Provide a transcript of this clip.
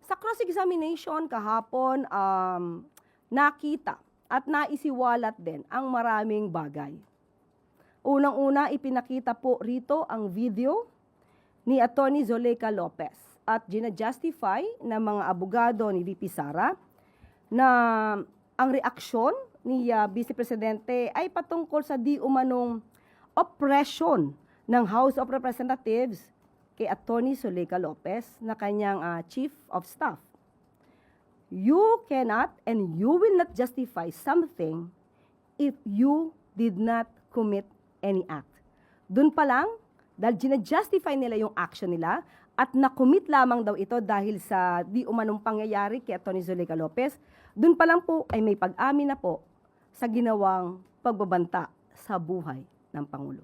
Sa cross-examination kahapon, nakita at naisiwalat din ang maraming bagay. Unang-una, ipinakita po rito ang video ni Atty. Zoleka Lopez at ginajustify ng mga abogado ni VP Sara na ang reaksyon ni Vice Presidente ay patungkol sa di umanong oppression ng House of Representatives kay Atty. Zoleka Lopez na kanyang Chief of Staff. You cannot and you will not justify something if you did not commit any act. Doon pa lang, dahil ginajustify nila yung action nila at nakumit lamang daw ito dahil sa di umanong pangyayari kay Atty. Zoleka Lopez, doon pa lang po ay may pag-amin na po sa ginawang pagbabanta sa buhay ng Pangulo.